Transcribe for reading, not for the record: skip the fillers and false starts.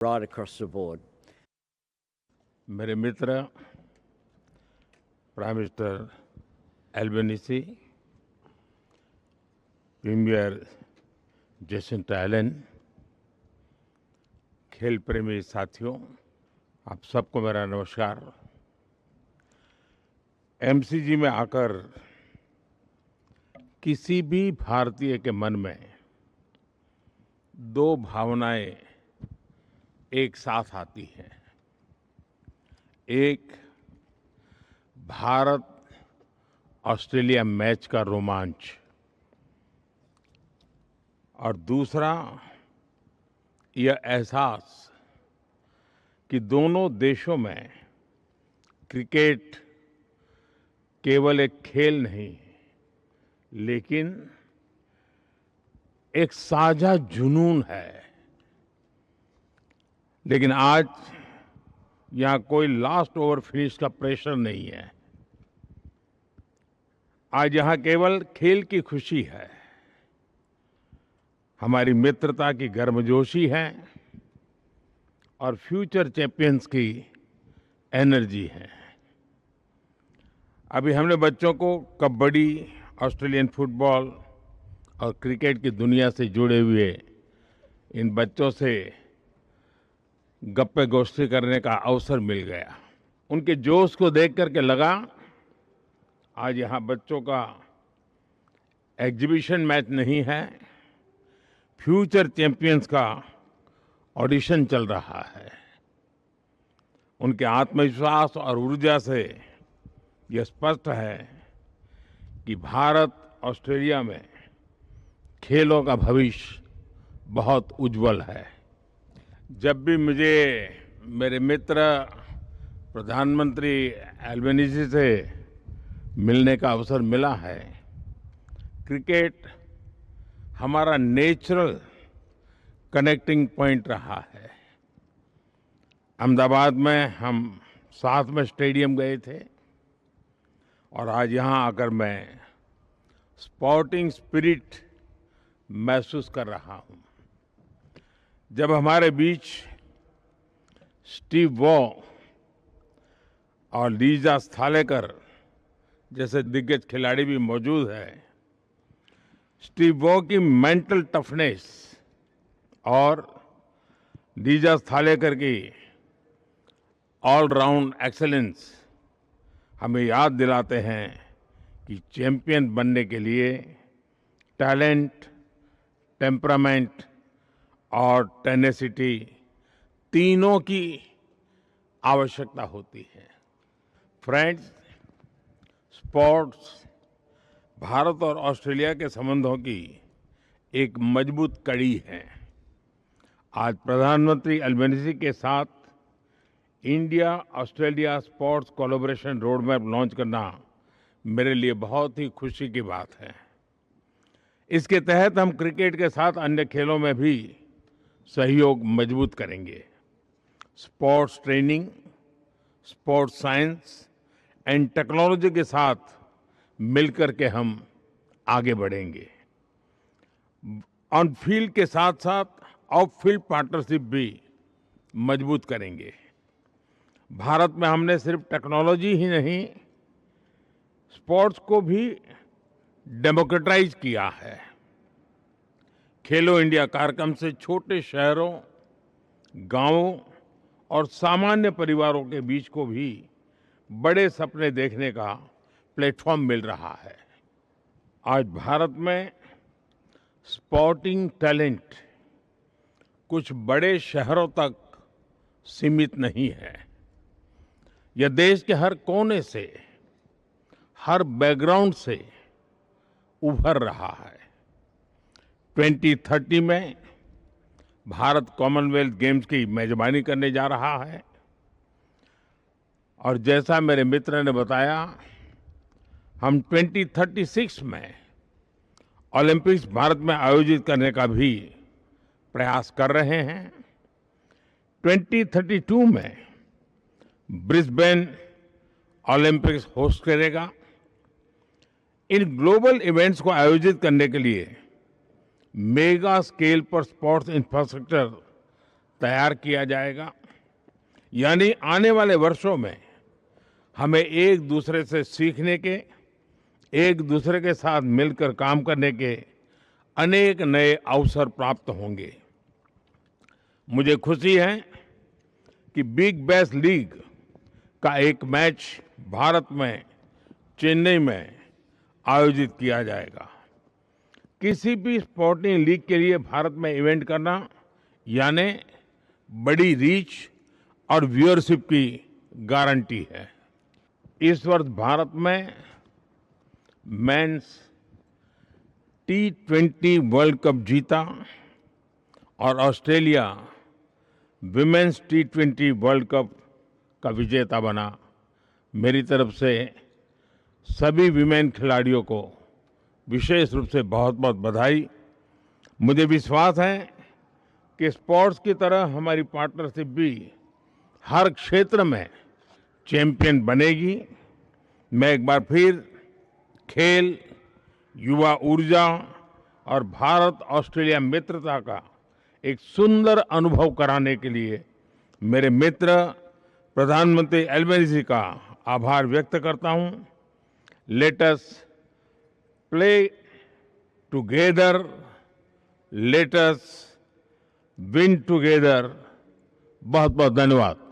right across the board. मेरे मित्र prime minister Albanese, premier Jacinta Allan, खेल प्रेमी साथियों, आप सबको मेरा नमस्कार। एमसीजी में आकर किसी भी भारतीय के मन में दो भावनाएं एक साथ आती हैं। एक, भारत ऑस्ट्रेलिया मैच का रोमांच, और दूसरा यह एहसास कि दोनों देशों में क्रिकेट केवल एक खेल नहीं, लेकिन एक साझा जुनून है। लेकिन आज यहां कोई लास्ट ओवर फिनिश का प्रेशर नहीं है। आज यहां केवल खेल की खुशी है, हमारी मित्रता की गर्मजोशी है और फ्यूचर चैंपियंस की एनर्जी है। अभी हमने बच्चों को कबड्डी, ऑस्ट्रेलियन फुटबॉल और क्रिकेट की दुनिया से जुड़े हुए इन बच्चों से गप्पे गोष्ठी करने का अवसर मिल गया। उनके जोश को देख करके लगा आज यहाँ बच्चों का एग्जीबिशन मैच नहीं है, फ्यूचर चैंपियंस का ऑडिशन चल रहा है। उनके आत्मविश्वास और ऊर्जा से यह स्पष्ट है कि भारत ऑस्ट्रेलिया में खेलों का भविष्य बहुत उज्जवल है। जब भी मुझे मेरे मित्र प्रधानमंत्री एल्बनीसी से मिलने का अवसर मिला है, क्रिकेट हमारा नेचुरल कनेक्टिंग पॉइंट रहा है। अहमदाबाद में हम साथ में स्टेडियम गए थे और आज यहाँ आकर मैं स्पोर्टिंग स्पिरिट महसूस कर रहा हूँ। जब हमारे बीच स्टीव वॉ और लीजा स्थालेकर जैसे दिग्गज खिलाड़ी भी मौजूद हैं, स्टीव वॉ की मेंटल टफनेस और लीजा स्थालेकर की ऑलराउंड एक्सेलेंस हमें याद दिलाते हैं कि चैंपियन बनने के लिए टैलेंट, टेम्परामेंट और टेनेसिटी तीनों की आवश्यकता होती है। फ्रेंड्स, स्पोर्ट्स भारत और ऑस्ट्रेलिया के संबंधों की एक मजबूत कड़ी है। आज प्रधानमंत्री एल्बनीसी के साथ India Australia sports collaboration road map launch करना मेरे लिए बहुत ही खुशी की बात है। इसके तहत हम क्रिकेट के साथ अन्य खेलों में भी सहयोग मजबूत करेंगे। Sports training, sports science and technology के साथ मिलकर के हम आगे बढ़ेंगे। ऑन फील्ड के साथ साथ ऑफ फील्ड पार्टनरशिप भी मजबूत करेंगे। भारत में हमने सिर्फ टेक्नोलॉजी ही नहीं, स्पोर्ट्स को भी डेमोक्रेटाइज किया है। खेलो इंडिया कार्यक्रम से छोटे शहरों, गांवों और सामान्य परिवारों के बीच को भी बड़े सपने देखने का प्लेटफॉर्म मिल रहा है। आज भारत में स्पोर्टिंग टैलेंट कुछ बड़े शहरों तक सीमित नहीं है। यह देश के हर कोने से, हर बैकग्राउंड से उभर रहा है। 2030 में भारत कॉमनवेल्थ गेम्स की मेजबानी करने जा रहा है और जैसा मेरे मित्र ने बताया, हम 2036 में ओलंपिक्स भारत में आयोजित करने का भी प्रयास कर रहे हैं। 2032 में ब्रिस्बेन ओलंपिक्स होस्ट करेगा। इन ग्लोबल इवेंट्स को आयोजित करने के लिए मेगा स्केल पर स्पोर्ट्स इंफ्रास्ट्रक्चर तैयार किया जाएगा। यानी आने वाले वर्षों में हमें एक दूसरे से सीखने के, एक दूसरे के साथ मिलकर काम करने के अनेक नए अवसर प्राप्त होंगे। मुझे खुशी है कि बिग बैश लीग का एक मैच भारत में चेन्नई में आयोजित किया जाएगा। किसी भी स्पोर्टिंग लीग के लिए भारत में इवेंट करना यानी बड़ी रीच और व्यूअरशिप की गारंटी है। इस वर्ष भारत में मेंस T20 वर्ल्ड कप जीता और Australia women's T20 world cup का विजेता बना। मेरी तरफ से सभी विमेन खिलाड़ियों को विशेष रूप से बहुत बहुत बधाई। मुझे विश्वास है कि स्पोर्ट्स की तरह हमारी पार्टनरशिप भी हर क्षेत्र में चैंपियन बनेगी। मैं एक बार फिर खेल, युवा ऊर्जा और भारत ऑस्ट्रेलिया मित्रता का एक सुंदर अनुभव कराने के लिए मेरे मित्र प्रधानमंत्री एल्बनीज़ी का आभार व्यक्त करता हूं। Let us play together, let us win together. बहुत बहुत धन्यवाद।